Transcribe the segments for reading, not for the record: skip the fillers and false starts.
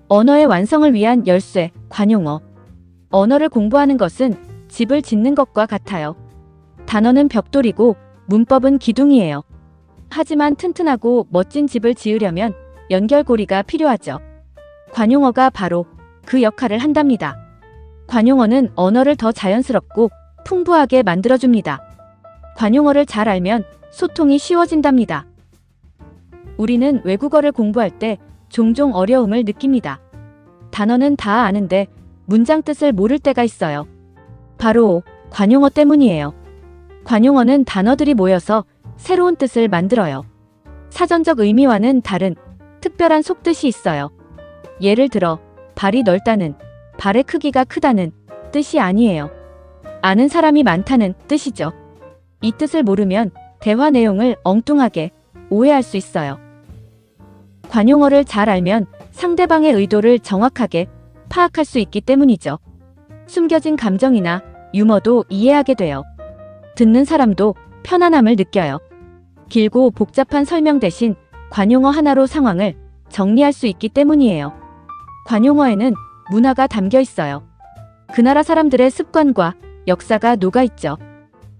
언어의 완성을 위한 열쇠, 관용어. 언어를 공부하는 것은 집을 짓는 것과 같아요. 단어는 벽돌이고 문법은 기둥이에요. 하지만 튼튼하고 멋진 집을 지으려면 연결고리가 필요하죠. 관용어가 바로 그 역할을 한답니다. 관용어는 언어를 더 자연스럽고 풍부하게 만들어줍니다. 관용어를 잘 알면 소통이 쉬워진답니다. 우리는 외국어를 공부할 때 종종 어려움을 느낍니다. 단어는 다 아는데 문장 뜻을 모를 때가 있어요. 바로 관용어 때문이에요. 관용어는 단어들이 모여서 새로운 뜻을 만들어요. 사전적 의미와는 다른 특별한 속뜻이 있어요. 예를 들어 발이 넓다는, 발의 크기가 크다는 뜻이 아니에요. 아는 사람이 많다는 뜻이죠. 이 뜻을 모르면 대화 내용을 엉뚱하게 오해할 수 있어요. 관용어를 잘 알면 상대방의 의도를 정확하게 파악할 수 있기 때문이죠. 숨겨진 감정이나 유머도 이해하게 돼요. 듣는 사람도 편안함을 느껴요. 길고 복잡한 설명 대신 관용어 하나로 상황을 정리할 수 있기 때문이에요. 관용어에는 문화가 담겨 있어요. 그 나라 사람들의 습관과 역사가 녹아 있죠.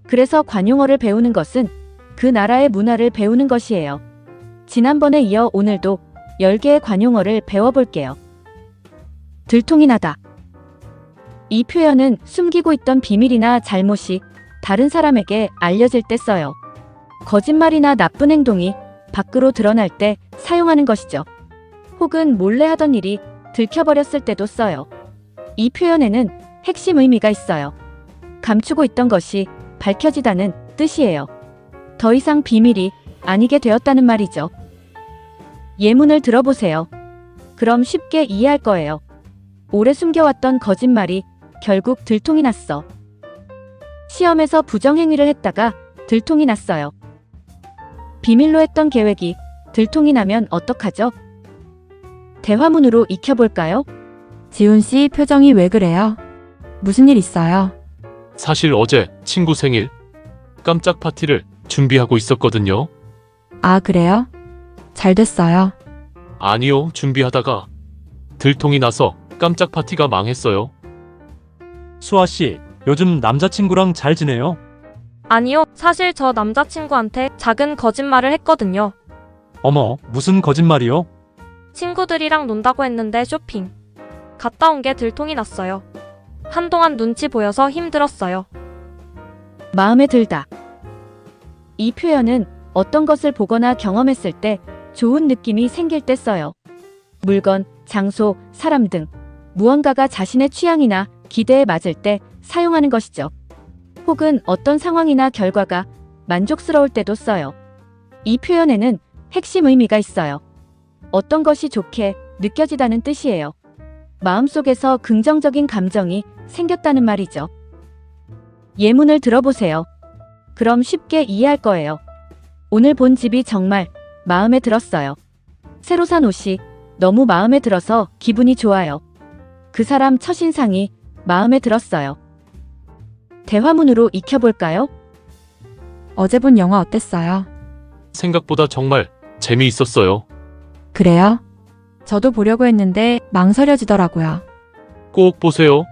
그래서 관용어를 배우는 것은 그 나라의 문화를 배우는 것이에요. 지난번에 이어 오늘도 10개의 관용어를 배워볼게요. 들통이 나다. 이 표현은 숨기고 있던 비밀이나 잘못이 다른 사람에게 알려질 때 써요. 거짓말이나 나쁜 행동이 밖으로 드러날 때 사용하는 것이죠. 혹은 몰래 하던 일이 들켜버렸을 때도 써요. 이 표현에는 핵심 의미가 있어요. 감추고 있던 것이 밝혀지다는 뜻이에요. 더 이상 비밀이 아니게 되었다는 말이죠. 예문을 들어보세요. 그럼 쉽게 이해할 거예요. 오래 숨겨왔던 거짓말이 결국 들통이 났어. 시험에서 부정행위를 했다가 들통이 났어요. 비밀로 했던 계획이 들통이 나면 어떡하죠? 대화문으로 익혀볼까요? 지훈 씨 표정이 왜 그래요? 무슨 일 있어요? 사실 어제 친구 생일 깜짝 파티를 준비하고 있었거든요. 아, 그래요? 잘 됐어요. 아니요, 준비하다가 들통이 나서 깜짝 파티가 망했어요. 수아 씨, 요즘 남자친구랑 잘 지내요? 아니요, 사실 저 남자친구한테 작은 거짓말을 했거든요. 어머, 무슨 거짓말이요? 친구들이랑 논다고 했는데 쇼핑. 갔다 온 게 들통이 났어요. 한동안 눈치 보여서 힘들었어요. 마음에 들다. 이 표현은 어떤 것을 보거나 경험했을 때 좋은 느낌이 생길 때 써요. 물건, 장소, 사람 등 무언가가 자신의 취향이나 기대에 맞을 때 사용하는 것이죠. 혹은 어떤 상황이나 결과가 만족스러울 때도 써요. 이 표현에는 핵심 의미가 있어요. 어떤 것이 좋게 느껴지다는 뜻이에요. 마음속에서 긍정적인 감정이 생겼다는 말이죠. 예문을 들어보세요. 그럼 쉽게 이해할 거예요. 오늘 본 집이 정말 마음에 들었어요. 새로 산 옷이 너무 마음에 들어서 기분이 좋아요. 그 사람 첫인상이 마음에 들었어요. 대화문으로 익혀볼까요? 어제 본 영화 어땠어요? 생각보다 정말 재미있었어요. 그래요? 저도 보려고 했는데 망설여지더라고요. 꼭 보세요.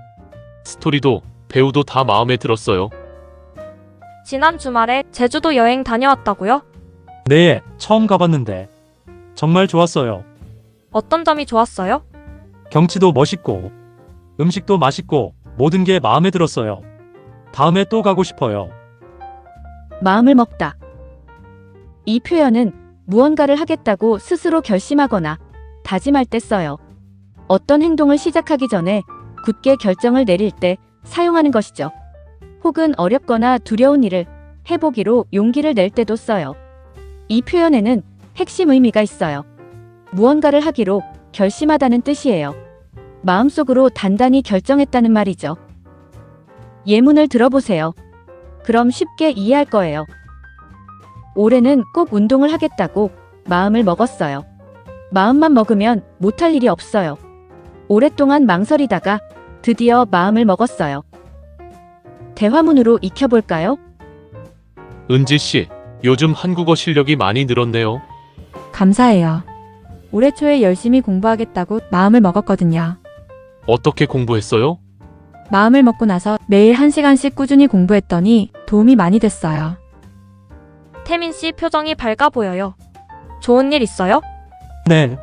스토리도 배우도 다 마음에 들었어요. 지난 주말에 제주도 여행 다녀왔다고요? 네, 처음 가봤는데 정말 좋았어요. 어떤 점이 좋았어요? 경치도 멋있고 음식도 맛있고 모든 게 마음에 들었어요. 다음에 또 가고 싶어요. 마음을 먹다. 이 표현은 무언가를 하겠다고 스스로 결심하거나 다짐할 때 써요. 어떤 행동을 시작하기 전에 굳게 결정을 내릴 때 사용하는 것이죠. 혹은 어렵거나 두려운 일을 해보기로 용기를 낼 때도 써요. 이 표현에는 핵심 의미가 있어요. 무언가를 하기로 결심하다는 뜻이에요. 마음속으로 단단히 결정했다는 말이죠. 예문을 들어보세요. 그럼 쉽게 이해할 거예요. 올해는 꼭 운동을 하겠다고 마음을 먹었어요. 마음만 먹으면 못할 일이 없어요. 오랫동안 망설이다가 드디어 마음을 먹었어요. 대화문으로 익혀볼까요? 은지 씨, 요즘 한국어 실력이 많이 늘었네요. 감사해요. 올해 초에 열심히 공부하겠다고 마음을 먹었거든요. 어떻게 공부했어요? 마음을 먹고 나서 매일 1시간씩 꾸준히 공부했더니 도움이 많이 됐어요. 태민 씨 표정이 밝아 보여요. 좋은 일 있어요? 네.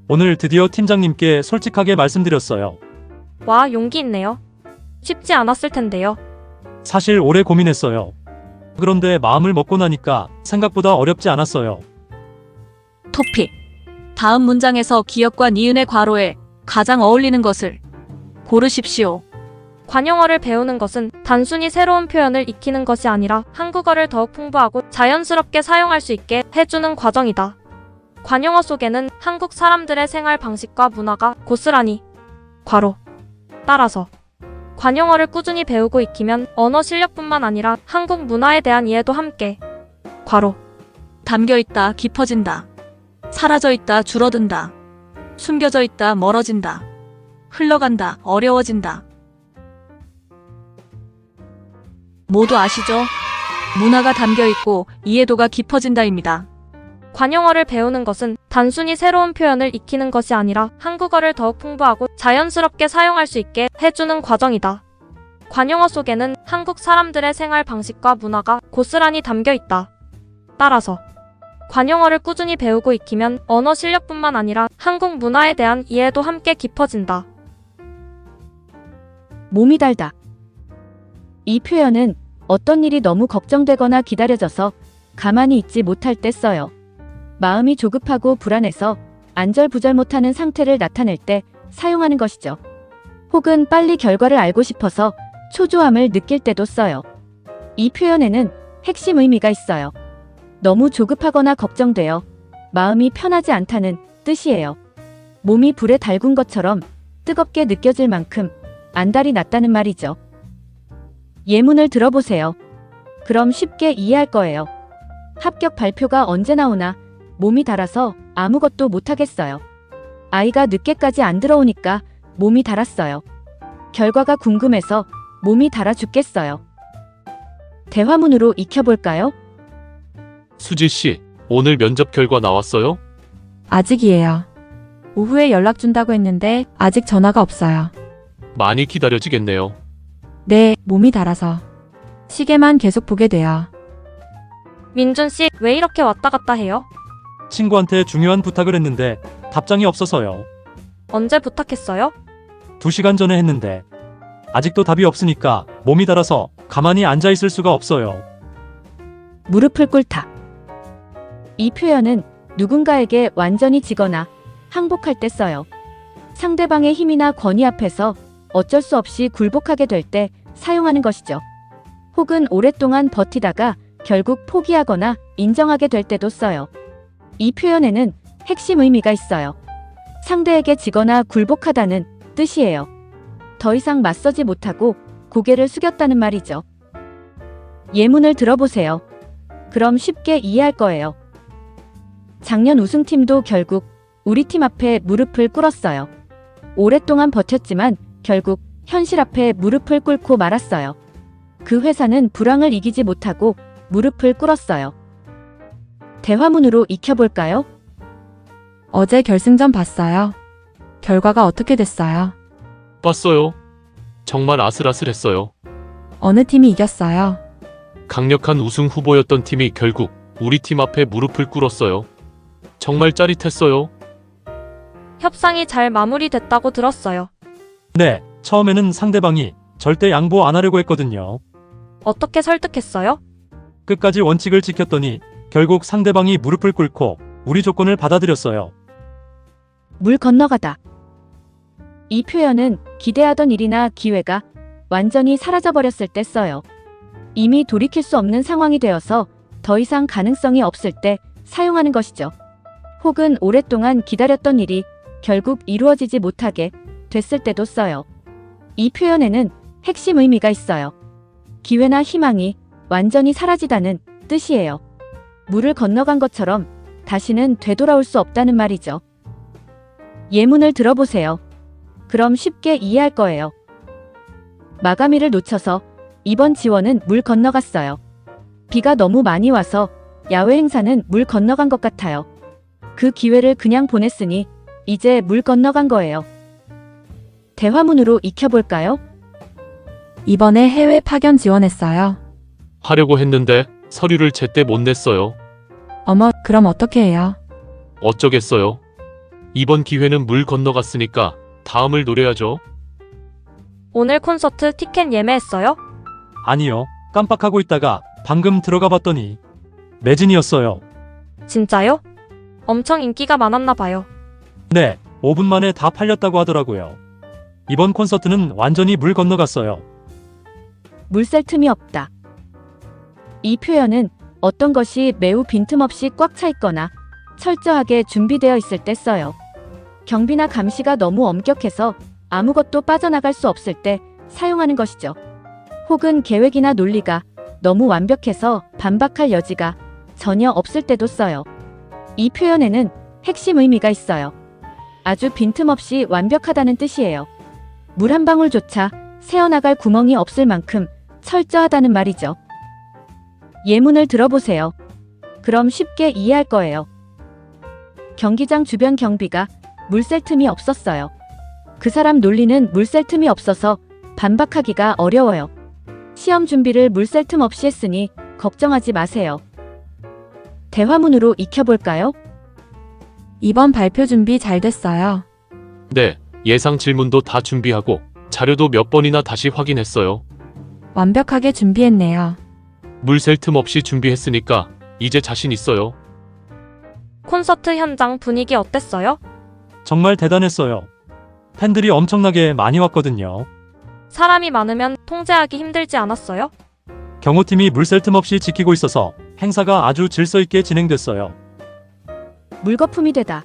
오늘 드디어 팀장님께 솔직하게 말씀드렸어요. 와, 용기 있네요. 쉽지 않았을 텐데요. 사실 오래 고민했어요. 그런데 마음을 먹고 나니까 생각보다 어렵지 않았어요. 토픽. 다음 문장에서 기역과 니은의 괄호에 가장 어울리는 것을 고르십시오. 관용어를 배우는 것은 단순히 새로운 표현을 익히는 것이 아니라 한국어를 더욱 풍부하고 자연스럽게 사용할 수 있게 해주는 과정이다. 관용어 속에는 한국 사람들의 생활 방식과 문화가 고스란히 괄호 따라서 관용어를 꾸준히 배우고 익히면 언어 실력뿐만 아니라 한국 문화에 대한 이해도 함께 괄호 담겨 있다, 깊어진다. 사라져 있다, 줄어든다. 숨겨져 있다, 멀어진다. 흘러간다, 어려워진다. 모두 아시죠? 문화가 담겨 있고 이해도가 깊어진다입니다. 관용어를 배우는 것은 단순히 새로운 표현을 익히는 것이 아니라 한국어를 더욱 풍부하고 자연스럽게 사용할 수 있게 해주는 과정이다. 관용어 속에는 한국 사람들의 생활 방식과 문화가 고스란히 담겨 있다. 따라서 관용어를 꾸준히 배우고 익히면 언어 실력뿐만 아니라 한국 문화에 대한 이해도 함께 깊어진다. 몸이 달다. 이 표현은 어떤 일이 너무 걱정되거나 기다려져서 가만히 있지 못할 때 써요. 마음이 조급하고 불안해서 안절부절 못하는 상태를 나타낼 때 사용하는 것이죠. 혹은 빨리 결과를 알고 싶어서 초조함을 느낄 때도 써요. 이 표현에는 핵심 의미가 있어요. 너무 조급하거나 걱정되어 마음이 편하지 않다는 뜻이에요. 몸이 불에 달군 것처럼 뜨겁게 느껴질 만큼 안달이 났다는 말이죠. 예문을 들어보세요. 그럼 쉽게 이해할 거예요. 합격 발표가 언제 나오나 몸이 달아서 아무것도 못하겠어요. 아이가 늦게까지 안 들어오니까 몸이 달았어요. 결과가 궁금해서 몸이 달아 죽겠어요. 대화문으로 익혀볼까요? 수지 씨, 오늘 면접 결과 나왔어요? 아직이에요. 오후에 연락 준다고 했는데 아직 전화가 없어요. 많이 기다려지겠네요. 네, 몸이 달아서. 시계만 계속 보게 돼요. 민준 씨, 왜 이렇게 왔다 갔다 해요? 친구한테 중요한 부탁을 했는데 답장이 없어서요. 언제 부탁했어요? 2시간 전에 했는데 아직도 답이 없으니까 몸이 달아서 가만히 앉아 있을 수가 없어요. 무릎을 꿇다. 이 표현은 누군가에게 완전히 지거나 항복할 때 써요. 상대방의 힘이나 권위 앞에서 어쩔 수 없이 굴복하게 될 때 사용하는 것이죠. 혹은 오랫동안 버티다가 결국 포기하거나 인정하게 될 때도 써요. 이 표현에는 핵심 의미가 있어요. 상대에게 지거나 굴복하다는 뜻이에요. 더 이상 맞서지 못하고 고개를 숙였다는 말이죠. 예문을 들어보세요. 그럼 쉽게 이해할 거예요. 작년 우승팀도 결국 우리 팀 앞에 무릎을 꿇었어요. 오랫동안 버텼지만 결국 현실 앞에 무릎을 꿇고 말았어요. 그 회사는 불황을 이기지 못하고 무릎을 꿇었어요. 대화문으로 익혀볼까요? 어제 결승전 봤어요. 결과가 어떻게 됐어요? 봤어요. 정말 아슬아슬했어요. 어느 팀이 이겼어요? 강력한 우승 후보였던 팀이 결국 우리 팀 앞에 무릎을 꿇었어요. 정말 짜릿했어요. 협상이 잘 마무리됐다고 들었어요. 네, 처음에는 상대방이 절대 양보 안 하려고 했거든요. 어떻게 설득했어요? 끝까지 원칙을 지켰더니 결국 상대방이 무릎을 꿇고 우리 조건을 받아들였어요. 물 건너가다. 이 표현은 기대하던 일이나 기회가 완전히 사라져버렸을 때 써요. 이미 돌이킬 수 없는 상황이 되어서 더 이상 가능성이 없을 때 사용하는 것이죠. 혹은 오랫동안 기다렸던 일이 결국 이루어지지 못하게 됐을 때도 써요. 이 표현에는 핵심 의미가 있어요. 기회나 희망이 완전히 사라지다는 뜻이에요. 물을 건너간 것처럼 다시는 되돌아올 수 없다는 말이죠. 예문을 들어보세요. 그럼 쉽게 이해할 거예요. 마감일을 놓쳐서 이번 지원은 물 건너갔어요. 비가 너무 많이 와서 야외 행사는 물 건너간 것 같아요. 그 기회를 그냥 보냈으니 이제 물 건너간 거예요. 대화문으로 익혀볼까요? 이번에 해외 파견 지원했어요. 하려고 했는데 서류를 제때 못 냈어요. 어머, 그럼 어떻게 해요? 어쩌겠어요. 이번 기회는 물 건너갔으니까 다음을 노려야죠. 오늘 콘서트 티켓 예매했어요? 아니요. 깜빡하고 있다가 방금 들어가 봤더니 매진이었어요. 진짜요? 엄청 인기가 많았나 봐요. 네, 5분 만에 다 팔렸다고 하더라고요. 이번 콘서트는 완전히 물 건너갔어요. 물 셀 틈이 없다. 이 표현은 어떤 것이 매우 빈틈없이 꽉 차 있거나 철저하게 준비되어 있을 때 써요. 경비나 감시가 너무 엄격해서 아무것도 빠져나갈 수 없을 때 사용하는 것이죠. 혹은 계획이나 논리가 너무 완벽해서 반박할 여지가 전혀 없을 때도 써요. 이 표현에는 핵심 의미가 있어요. 아주 빈틈없이 완벽하다는 뜻이에요. 물 한 방울조차 새어나갈 구멍이 없을 만큼 철저하다는 말이죠. 예문을 들어보세요. 그럼 쉽게 이해할 거예요. 경기장 주변 경비가 물 셀 틈이 없었어요. 그 사람 논리는 물 셀 틈이 없어서 반박하기가 어려워요. 시험 준비를 물 셀 틈 없이 했으니 걱정하지 마세요. 대화문으로 익혀볼까요? 이번 발표 준비 잘 됐어요. 네, 예상 질문도 다 준비하고 자료도 몇 번이나 다시 확인했어요. 완벽하게 준비했네요. 물 셀 틈 없이 준비했으니까 이제 자신 있어요. 콘서트 현장 분위기 어땠어요? 정말 대단했어요. 팬들이 엄청나게 많이 왔거든요. 사람이 많으면 통제하기 힘들지 않았어요? 경호팀이 물 셀 틈 없이 지키고 있어서 행사가 아주 질서 있게 진행됐어요. 물거품이 되다.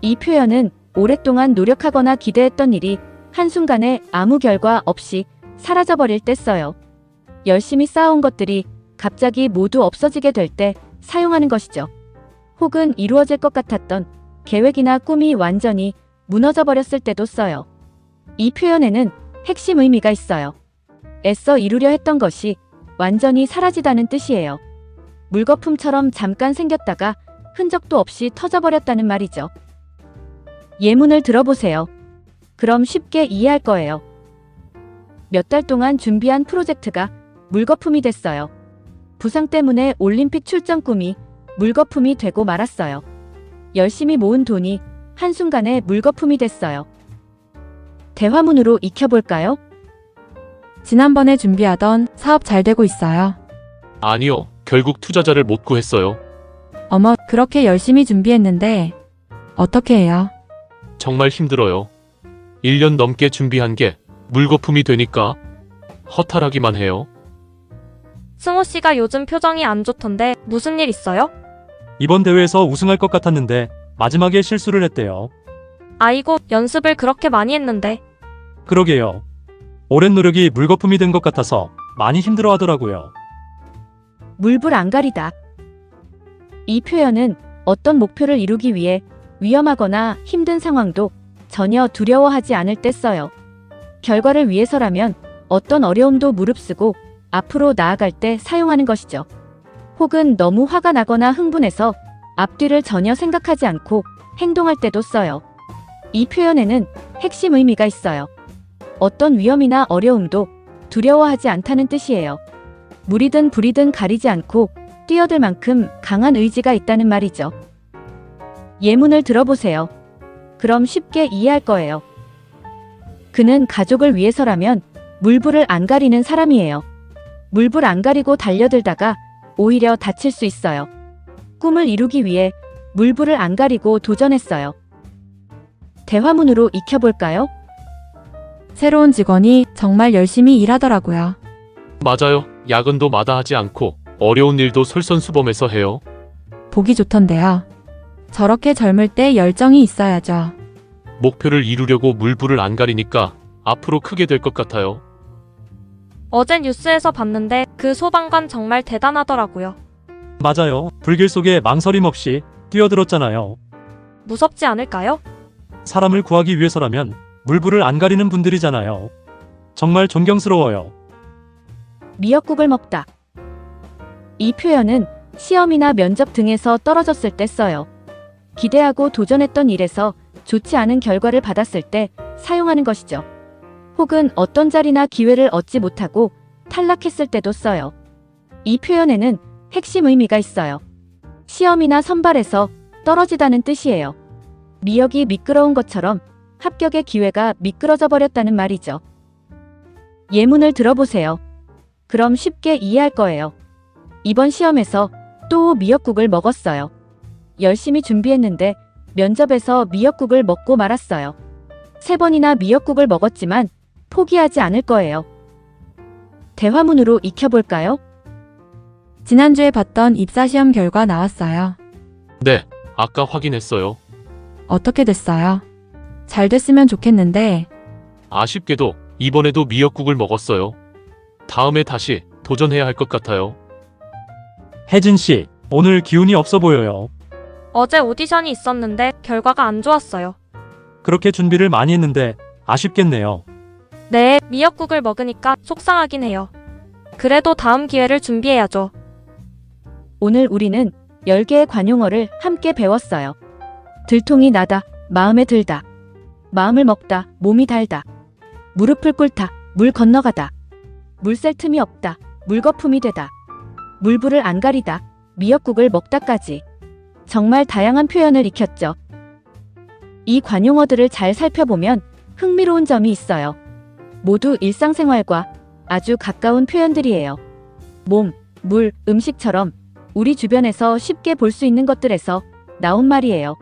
이 표현은 오랫동안 노력하거나 기대했던 일이 한순간에 아무 결과 없이 사라져버릴 때 써요. 열심히 쌓아온 것들이 갑자기 모두 없어지게 될 때 사용하는 것이죠. 혹은 이루어질 것 같았던 계획이나 꿈이 완전히 무너져버렸을 때도 써요. 이 표현에는 핵심 의미가 있어요. 애써 이루려 했던 것이 완전히 사라지다는 뜻이에요. 물거품처럼 잠깐 생겼다가 흔적도 없이 터져버렸다는 말이죠. 예문을 들어보세요. 그럼 쉽게 이해할 거예요. 몇 달 동안 준비한 프로젝트가 물거품이 됐어요. 부상 때문에 올림픽 출전 꿈이 물거품이 되고 말았어요. 열심히 모은 돈이 한순간에 물거품이 됐어요. 대화문으로 익혀볼까요? 지난번에 준비하던 사업 잘 되고 있어요. 아니요, 결국 투자자를 못 구했어요. 어머, 그렇게 열심히 준비했는데 어떻게 해요? 정말 힘들어요. 1년 넘게 준비한 게 물거품이 되니까 허탈하기만 해요. 승호 씨가 요즘 표정이 안 좋던데 무슨 일 있어요? 이번 대회에서 우승할 것 같았는데 마지막에 실수를 했대요. 아이고, 연습을 그렇게 많이 했는데. 그러게요. 오랜 노력이 물거품이 된 것 같아서 많이 힘들어 하더라고요. 물불 안 가리다. 이 표현은 어떤 목표를 이루기 위해 위험하거나 힘든 상황도 전혀 두려워하지 않을 때 써요. 결과를 위해서라면 어떤 어려움도 무릅쓰고 앞으로 나아갈 때 사용하는 것이죠. 혹은 너무 화가 나거나 흥분해서 앞뒤를 전혀 생각하지 않고 행동할 때도 써요. 이 표현에는 핵심 의미가 있어요. 어떤 위험이나 어려움도 두려워하지 않다는 뜻이에요. 물이든 불이든 가리지 않고 뛰어들 만큼 강한 의지가 있다는 말이죠. 예문을 들어보세요. 그럼 쉽게 이해할 거예요. 그는 가족을 위해서라면 물불을 안 가리는 사람이에요. 물불 안 가리고 달려들다가 오히려 다칠 수 있어요. 꿈을 이루기 위해 물불을 안 가리고 도전했어요. 대화문으로 익혀볼까요? 새로운 직원이 정말 열심히 일하더라고요. 맞아요. 야근도 마다하지 않고 어려운 일도 솔선수범해서 해요. 보기 좋던데요. 저렇게 젊을 때 열정이 있어야죠. 목표를 이루려고 물불을 안 가리니까 앞으로 크게 될 것 같아요. 어제 뉴스에서 봤는데 그 소방관 정말 대단하더라고요. 맞아요. 불길 속에 망설임 없이 뛰어들었잖아요. 무섭지 않을까요? 사람을 구하기 위해서라면 물불을 안 가리는 분들이잖아요. 정말 존경스러워요. 미역국을 먹다. 이 표현은 시험이나 면접 등에서 떨어졌을 때 써요. 기대하고 도전했던 일에서 좋지 않은 결과를 받았을 때 사용하는 것이죠. 혹은 어떤 자리나 기회를 얻지 못하고 탈락했을 때도 써요. 이 표현에는 핵심 의미가 있어요. 시험이나 선발에서 떨어지다는 뜻이에요. 미역이 미끄러운 것처럼 합격의 기회가 미끄러져 버렸다는 말이죠. 예문을 들어보세요. 그럼 쉽게 이해할 거예요. 이번 시험에서 또 미역국을 먹었어요. 열심히 준비했는데 면접에서 미역국을 먹고 말았어요. 3번이나 미역국을 먹었지만 포기하지 않을 거예요. 대화문으로 익혀볼까요? 지난주에 봤던 입사시험 결과 나왔어요. 네, 아까 확인했어요. 어떻게 됐어요? 잘 됐으면 좋겠는데. 아쉽게도 이번에도 미역국을 먹었어요. 다음에 다시 도전해야 할 것 같아요. 혜진 씨, 오늘 기운이 없어 보여요. 어제 오디션이 있었는데 결과가 안 좋았어요. 그렇게 준비를 많이 했는데 아쉽겠네요. 네, 미역국을 먹으니까 속상하긴 해요. 그래도 다음 기회를 준비해야죠. 오늘 우리는 10개의 관용어를 함께 배웠어요. 들통이 나다, 마음에 들다. 마음을 먹다, 몸이 달다. 무릎을 꿇다, 물 건너가다. 물 셀 틈이 없다, 물거품이 되다. 물불을 안 가리다, 미역국을 먹다까지. 정말 다양한 표현을 익혔죠. 이 관용어들을 잘 살펴보면 흥미로운 점이 있어요. 모두 일상생활과 아주 가까운 표현들이에요. 몸, 물, 음식처럼 우리 주변에서 쉽게 볼 수 있는 것들에서 나온 말이에요.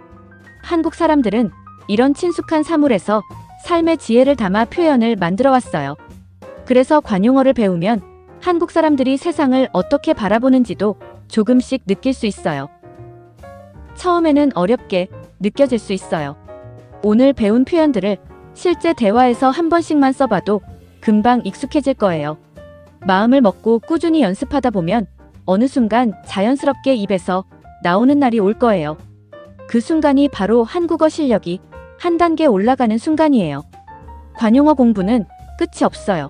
한국 사람들은 이런 친숙한 사물에서 삶의 지혜를 담아 표현을 만들어 왔어요. 그래서 관용어를 배우면 한국 사람들이 세상을 어떻게 바라보는지도 조금씩 느낄 수 있어요. 처음에는 어렵게 느껴질 수 있어요. 오늘 배운 표현들을 실제 대화에서 한 번씩만 써봐도 금방 익숙해질 거예요. 마음을 먹고 꾸준히 연습하다 보면 어느 순간 자연스럽게 입에서 나오는 날이 올 거예요. 그 순간이 바로 한국어 실력이 한 단계 올라가는 순간이에요. 관용어 공부는 끝이 없어요.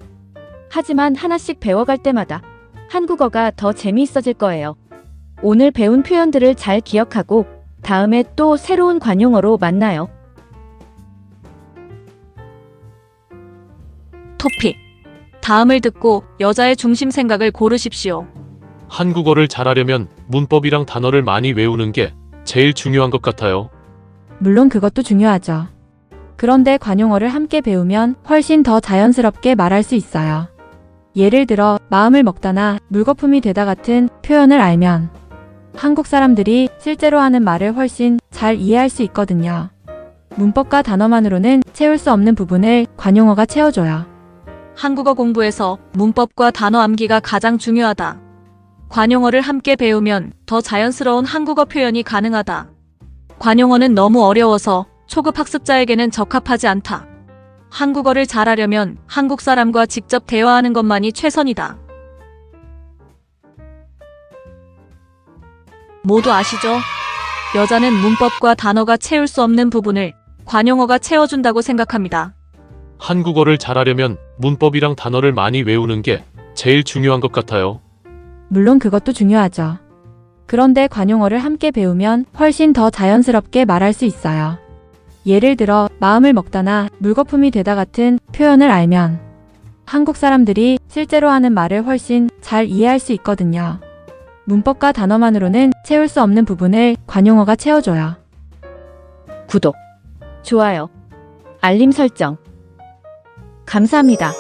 하지만 하나씩 배워갈 때마다 한국어가 더 재미있어질 거예요. 오늘 배운 표현들을 잘 기억하고 다음에 또 새로운 관용어로 만나요. 토픽. 다음을 듣고 여자의 중심 생각을 고르십시오. 한국어를 잘하려면 문법이랑 단어를 많이 외우는 게 제일 중요한 것 같아요. 물론 그것도 중요하죠. 그런데 관용어를 함께 배우면 훨씬 더 자연스럽게 말할 수 있어요. 예를 들어 마음을 먹다나 물거품이 되다 같은 표현을 알면 한국 사람들이 실제로 하는 말을 훨씬 잘 이해할 수 있거든요. 문법과 단어만으로는 채울 수 없는 부분을 관용어가 채워줘요. 한국어 공부에서 문법과 단어 암기가 가장 중요하다. 관용어를 함께 배우면 더 자연스러운 한국어 표현이 가능하다. 관용어는 너무 어려워서 초급 학습자에게는 적합하지 않다. 한국어를 잘하려면 한국 사람과 직접 대화하는 것만이 최선이다. 모두 아시죠? 여자는 문법과 단어가 채울 수 없는 부분을 관용어가 채워준다고 생각합니다. 한국어를 잘하려면 문법이랑 단어를 많이 외우는 게 제일 중요한 것 같아요. 물론 그것도 중요하죠. 그런데 관용어를 함께 배우면 훨씬 더 자연스럽게 말할 수 있어요. 예를 들어 마음을 먹다나 물거품이 되다 같은 표현을 알면 한국 사람들이 실제로 하는 말을 훨씬 잘 이해할 수 있거든요. 문법과 단어만으로는 채울 수 없는 부분을 관용어가 채워줘요. 구독, 좋아요, 알림 설정. 감사합니다.